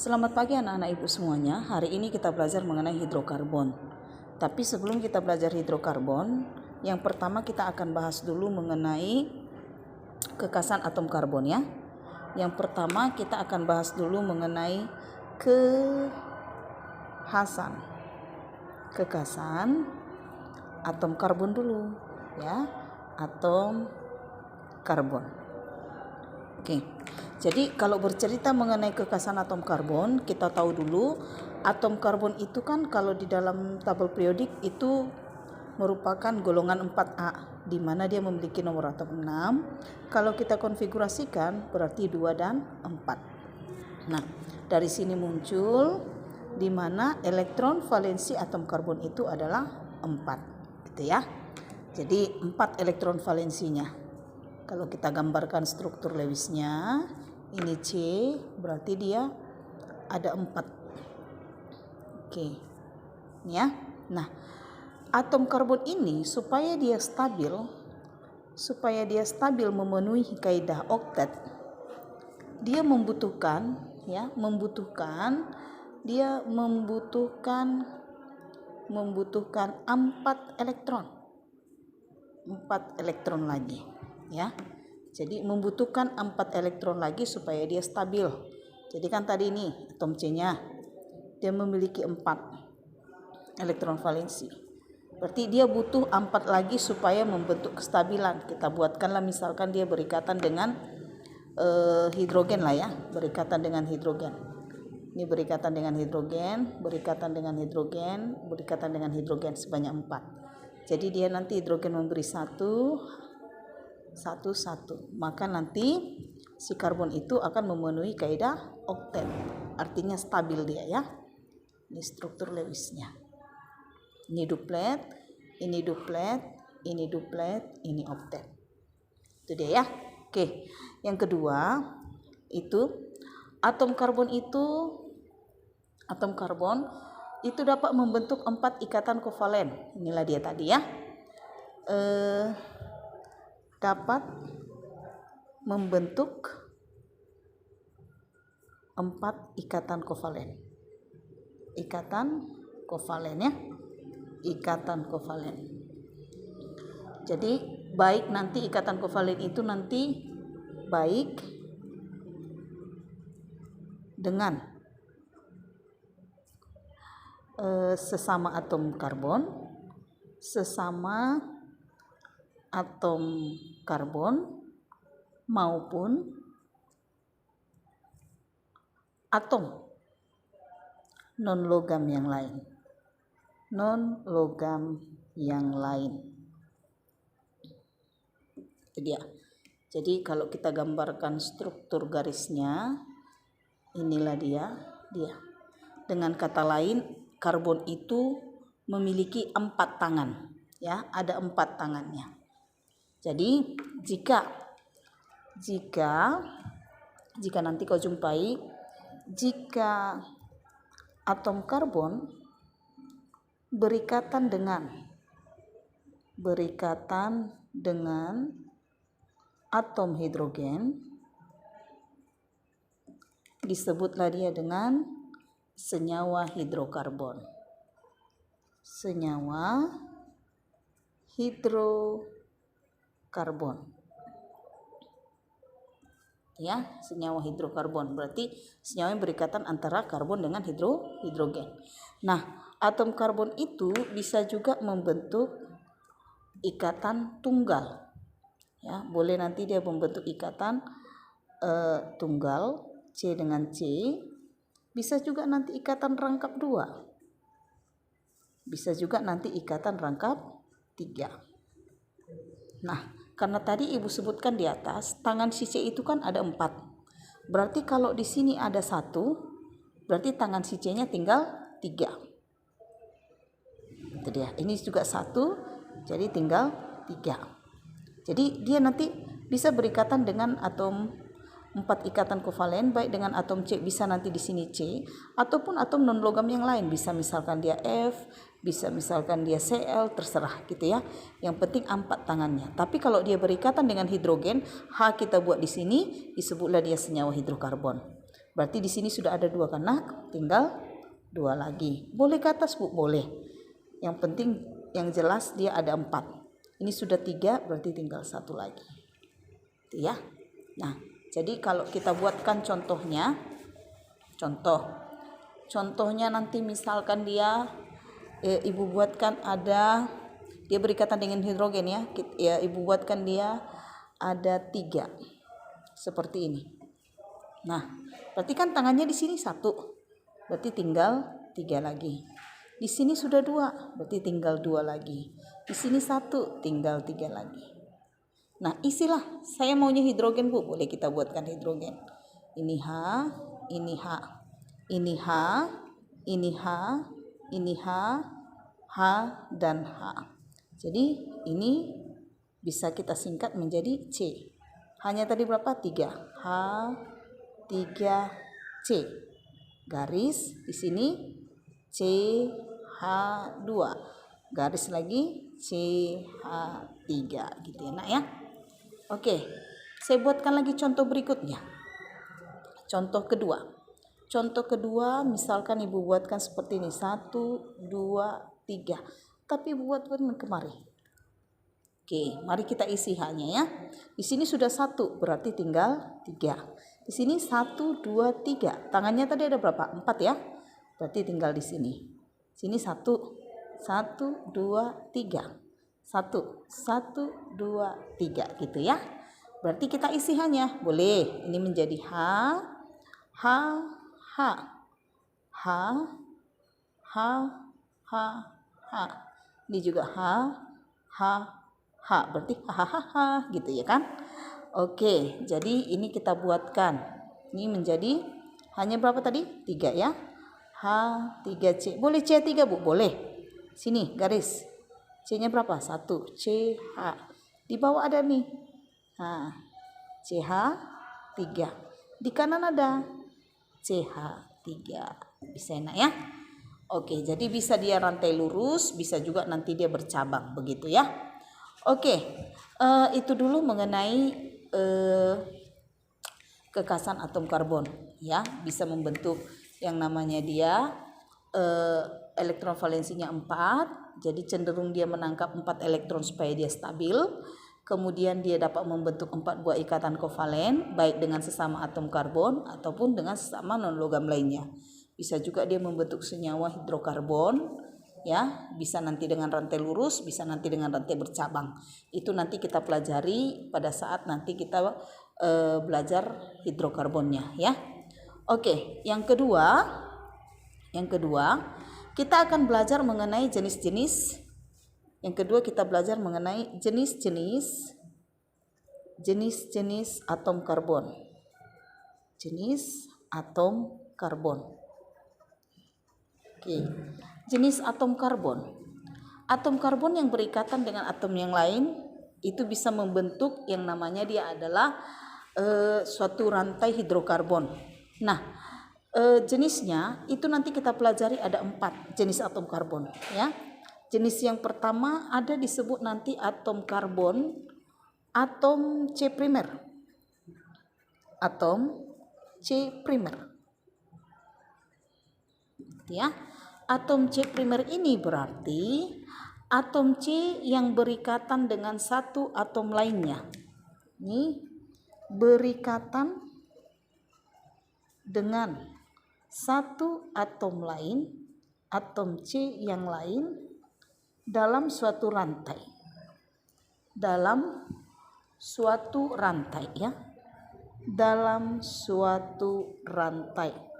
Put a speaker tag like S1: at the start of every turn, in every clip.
S1: Selamat pagi anak-anak ibu semuanya. Hari ini kita belajar mengenai hidrokarbon. Tapi sebelum kita belajar hidrokarbon, yang pertama kita akan bahas dulu mengenai kekasan atom karbon ya. Yang pertama kita akan bahas dulu mengenai kekasan atom karbon dulu ya. Atom karbon. Oke. Jadi kalau bercerita mengenai kekasan atom karbon, kita tahu dulu atom karbon itu kan kalau di dalam tabel periodik itu merupakan golongan 4A, di mana dia memiliki nomor atom 6. Kalau kita konfigurasikan berarti 2 dan 4. Nah, dari sini muncul di mana elektron valensi atom karbon itu adalah 4, gitu ya. Jadi 4 elektron valensinya. Kalau kita gambarkan struktur Lewisnya, ini C, berarti dia ada 4. Oke. Ya. Nah, atom karbon ini supaya dia stabil memenuhi kaidah oktet, dia membutuhkan 4 elektron. 4 elektron lagi, ya. Jadi membutuhkan 4 elektron lagi supaya dia stabil. Jadi kan tadi ini atom C-nya dia memiliki 4 elektron valensi. Berarti dia butuh 4 lagi supaya membentuk kestabilan. Kita buatkanlah misalkan dia berikatan dengan hidrogen lah ya, berikatan dengan hidrogen. Ini berikatan dengan hidrogen, berikatan dengan hidrogen, berikatan dengan hidrogen sebanyak 4. Jadi dia nanti hidrogen memberi 1, maka nanti si karbon itu akan memenuhi kaidah oktet, artinya stabil dia ya. Ini struktur Lewisnya, ini duplet, ini duplet, ini duplet, ini oktet, itu dia ya. Oke, yang kedua itu atom karbon itu dapat membentuk 4 ikatan kovalen. Inilah dia tadi ya, dapat membentuk 4 ikatan kovalen. Ikatan kovalen ya. Ikatan kovalen. Jadi baik nanti ikatan kovalen itu nanti baik dengan sesama atom karbon, maupun atom non-logam yang lain. Itu dia. Jadi kalau kita gambarkan struktur garisnya, inilah dia. Dengan kata lain, karbon itu memiliki 4 tangan ya, ada 4 tangannya. Jadi jika nanti kau jumpai, jika atom karbon berikatan dengan atom hidrogen, disebutlah dia dengan senyawa hidrokarbon. Senyawa hidrokarbon. Ya, senyawa hidrokarbon berarti senyawa yang berikatan antara karbon dengan hidrogen. Nah, atom karbon itu bisa juga membentuk ikatan tunggal. Ya, boleh nanti dia membentuk ikatan tunggal C dengan C. Bisa juga nanti ikatan rangkap 2. Bisa juga nanti ikatan rangkap 3. Nah, karena tadi ibu sebutkan di atas, tangan si C itu kan ada 4. Berarti kalau di sini ada 1, berarti tangan si C-nya tinggal 3. Itu dia. Ini juga 1, jadi tinggal 3. Jadi dia nanti bisa berikatan dengan atom 4 ikatan kovalen, baik dengan atom C, bisa nanti di sini C, ataupun atom non logam yang lain, bisa misalkan dia F, bisa misalkan dia Cl, terserah gitu ya. Yang penting 4 tangannya. Tapi kalau dia berikatan dengan hidrogen, H kita buat di sini, disebutlah dia senyawa hidrokarbon. Berarti di sini sudah ada 2 karena tinggal 2 lagi. Boleh ke atas Bu? Boleh. Yang penting yang jelas dia ada 4. Ini sudah 3 berarti tinggal 1 lagi. Itu ya. Nah, jadi kalau kita buatkan contohnya, contohnya nanti misalkan dia ibu buatkan ada, dia berikatan dengan hidrogen ya. Ibu buatkan dia ada 3 seperti ini. Nah, berarti kan tangannya di sini 1, berarti tinggal 3 lagi. Di sini sudah 2, berarti tinggal 2 lagi. Di sini 1, tinggal 3 lagi. Nah, isilah. Saya maunya hidrogen Bu, boleh kita buatkan hidrogen. Ini H, ini H, ini H, ini H, ini H, H dan H. Jadi ini bisa kita singkat menjadi C. Hanya tadi berapa? 3. H 3C. Garis di sini CH2. Garis lagi CH3 gitu ya, Nak ya. Oke. Saya buatkan lagi contoh berikutnya. Contoh kedua. Contoh kedua misalkan Ibu buatkan seperti ini. 1 2 3. Tapi Ibu buat kemari. Oke, mari kita isi hanya ya. Di sini sudah 1, berarti tinggal 3. Di sini 1 2 3. Tangannya tadi ada berapa? 4 ya. Berarti tinggal di sini. Sini 1 1 2 3. 1 1 2 3 gitu ya. Berarti kita isi hanya. Boleh. Ini menjadi H H H H H H H. Ini juga H H H, berarti hahaha gitu ya kan. Oke, jadi ini kita buatkan. Ini menjadi hanya berapa tadi? 3 ya. H3C. Boleh C3 Bu? Boleh. Sini garis. C-nya berapa? 1. CH. Di bawah ada nih. Nah, CH3. Di kanan ada CH3. Bisa enak ya. Oke, jadi bisa dia rantai lurus, bisa juga nanti dia bercabang begitu ya. Oke, itu dulu mengenai kekasan atom karbon ya, bisa membentuk yang namanya dia elektron valensinya 4, jadi cenderung dia menangkap 4 elektron supaya dia stabil. Kemudian dia dapat membentuk 4 buah ikatan kovalen baik dengan sesama atom karbon ataupun dengan sesama non logam lainnya. Bisa juga dia membentuk senyawa hidrokarbon ya, bisa nanti dengan rantai lurus, bisa nanti dengan rantai bercabang. Itu nanti kita pelajari pada saat nanti kita belajar hidrokarbonnya ya. Oke, yang kedua kita akan belajar mengenai jenis-jenis. Yang kedua kita belajar mengenai jenis-jenis atom karbon. Jenis atom karbon. Oke. Jenis atom karbon. Atom karbon yang berikatan dengan atom yang lain itu bisa membentuk yang namanya dia adalah suatu rantai hidrokarbon. Nah, jenisnya itu nanti kita pelajari ada 4 jenis atom karbon ya. Jenis yang pertama ada disebut nanti atom karbon atom C primer. Atom C primer. Ya. Atom C primer ini berarti atom C yang berikatan dengan satu atom lainnya. Ini berikatan dengan satu atom lain, atom C yang lain dalam suatu rantai. Dalam suatu rantai ya. Dalam suatu rantai.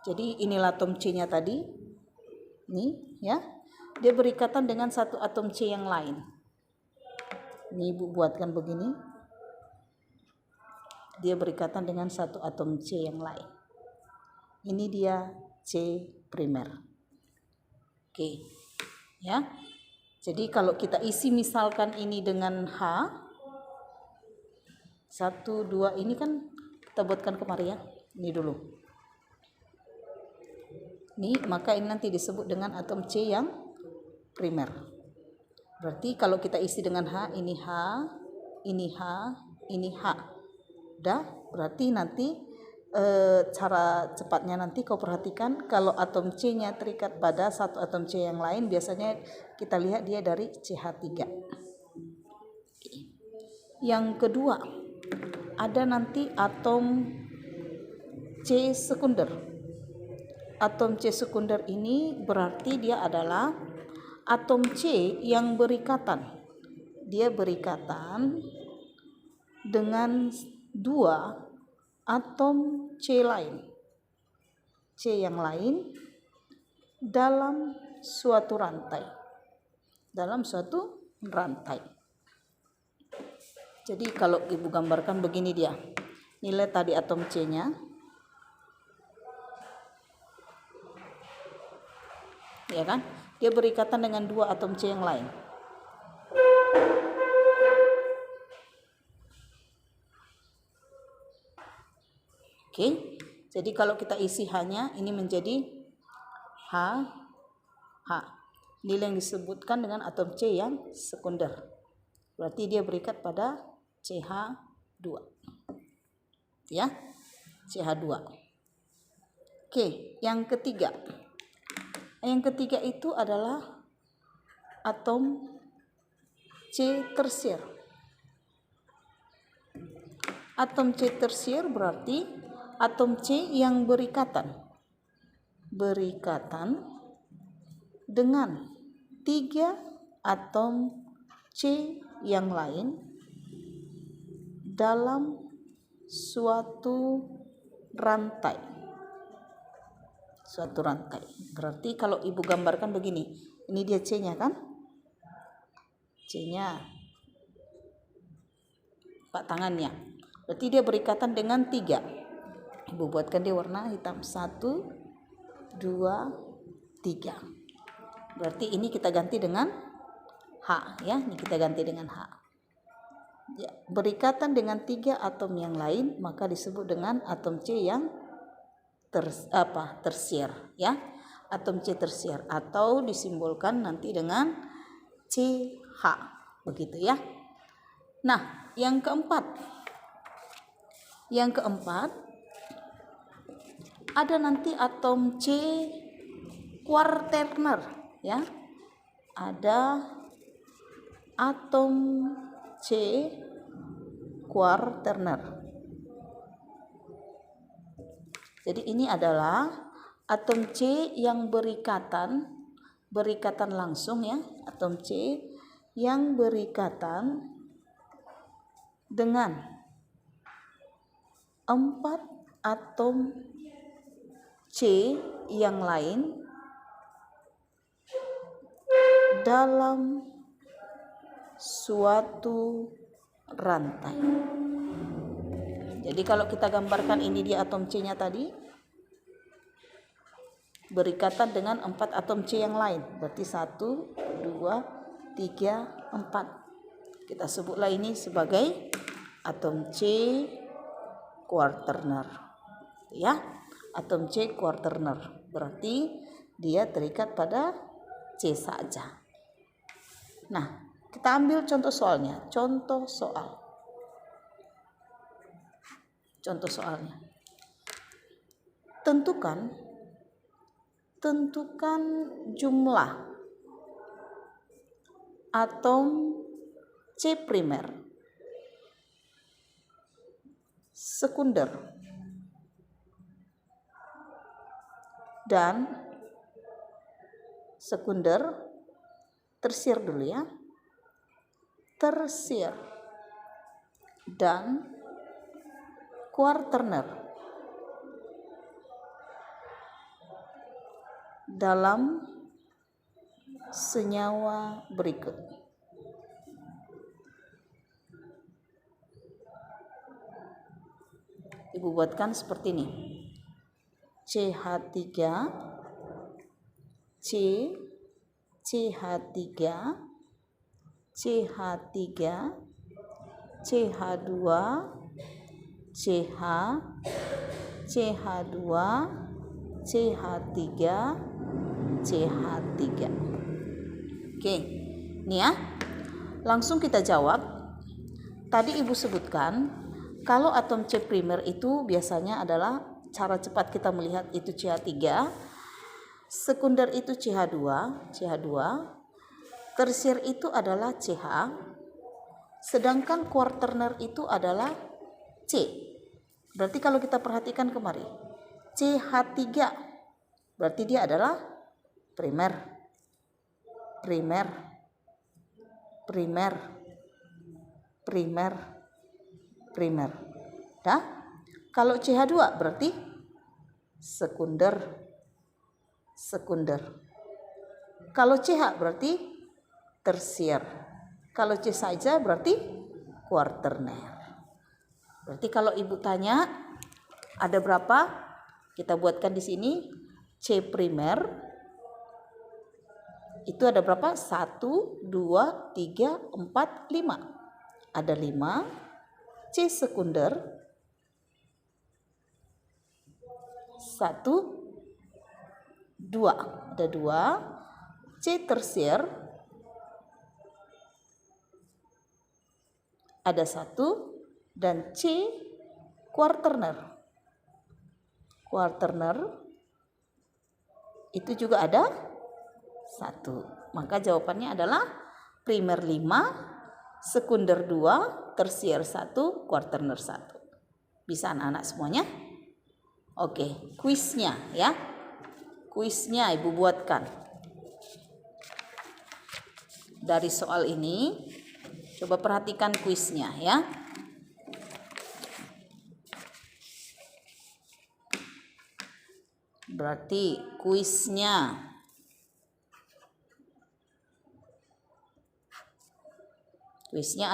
S1: Jadi inilah atom C-nya tadi. Nih ya. Dia berikatan dengan satu atom C yang lain. Ini Ibu buatkan begini. Dia berikatan dengan satu atom C yang lain. Ini dia C primer. Oke. Ya. Jadi kalau kita isi misalkan ini dengan H 1 2 ini kan kita buatkan kemari ya. Ini dulu. Nih, maka ini nanti disebut dengan atom C yang primer. Berarti kalau kita isi dengan H, ini H, ini H, ini H. Berarti nanti cara cepatnya nanti kau perhatikan, kalau atom C-nya terikat pada satu atom C yang lain, biasanya kita lihat dia dari CH3. Yang kedua, ada nanti atom C sekunder. Atom C sekunder ini berarti dia adalah atom C yang berikatan. Dia berikatan dengan dua atom C lain. C yang lain dalam suatu rantai. Jadi kalau ibu gambarkan begini dia. Nilai tadi atom C-nya. Ya kan? Dia berikatan dengan dua atom C yang lain. Oke. Jadi kalau kita isi H-nya ini menjadi H. Nilai yang disebutkan dengan atom C yang sekunder. Berarti dia berikat pada CH2. Ya. CH2. Oke, yang ketiga. Yang ketiga itu adalah atom C tersier. Atom C tersier berarti atom C yang berikatan dengan tiga atom C yang lain dalam suatu rantai. Berarti kalau ibu gambarkan begini, ini dia C-nya kan? C-nya pak tangannya. Berarti dia berikatan dengan 3. Ibu buatkan dia warna hitam. 1, 2, 3. Berarti ini kita ganti dengan H ya. Ini kita ganti dengan H. Ya, berikatan dengan 3 atom yang lain maka disebut dengan atom C yang tersier ya. Atom C tersier atau disimbolkan nanti dengan CH. Begitu ya. Nah, yang keempat ada nanti atom C kuarterner ya. Ada atom C kuarterner. Jadi ini adalah atom C yang berikatan langsung ya. Atom C yang berikatan dengan 4 atom C yang lain dalam suatu rantai. Jadi kalau kita gambarkan ini dia atom C-nya tadi berikatan dengan 4 atom C yang lain. Berarti 1, 2, 3, 4. Kita sebutlah ini sebagai atom C kuarterner. Ya, atom C kuarterner. Berarti dia terikat pada C saja. Nah, kita ambil contoh soalnya. Contoh soalnya. Tentukan jumlah atom C primer sekunder dan tersier dulu ya. Tersier dan kuarterner dalam senyawa berikut. Ibu buatkan seperti ini. CH3 CH3 CH2 CH CH2 CH3 CH3. Oke, ini ya. Langsung kita jawab. Tadi ibu sebutkan Kalau atom C primer itu biasanya adalah cara cepat kita melihat itu CH3, sekunder itu CH2, tersier itu adalah CH, sedangkan kuarterner itu adalah C. Berarti kalau kita perhatikan kemari, CH3 berarti dia adalah primer. Dah? Kalau CH2 berarti sekunder. Kalau CH berarti tersier. Kalau C saja berarti kuarterner. Berarti kalau ibu tanya ada berapa? Kita buatkan di sini C primer itu ada berapa? 1, 2, 3, 4, 5. Ada 5. C sekunder 1, 2. Ada 2. C tersier ada 1. Dan C kuarterner itu juga ada 1. Maka jawabannya adalah primer 5, sekunder 2, tersier 1, kuarterner 1. Bisa anak-anak semuanya? Oke, kuisnya ya. Kuisnya ibu buatkan. Dari soal ini coba perhatikan kuisnya ya. Berarti kuisnya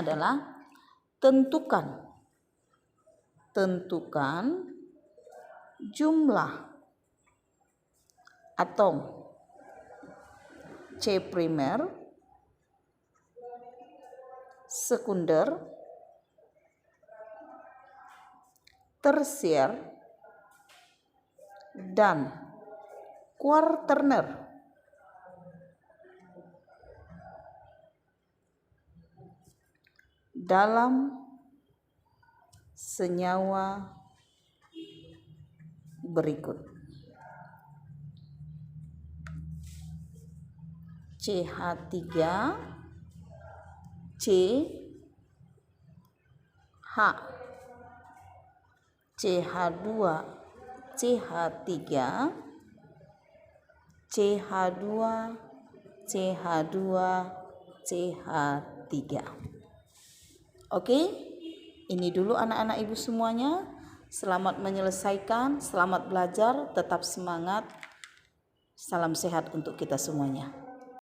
S1: adalah tentukan jumlah atom C primer, sekunder, tersier, dan kuarterner dalam senyawa berikut. CH3, CH, CH2, CH3, CH2, CH3. Oke, ini dulu anak-anak ibu semuanya. Selamat menyelesaikan, selamat belajar, tetap semangat. Salam sehat untuk kita semuanya.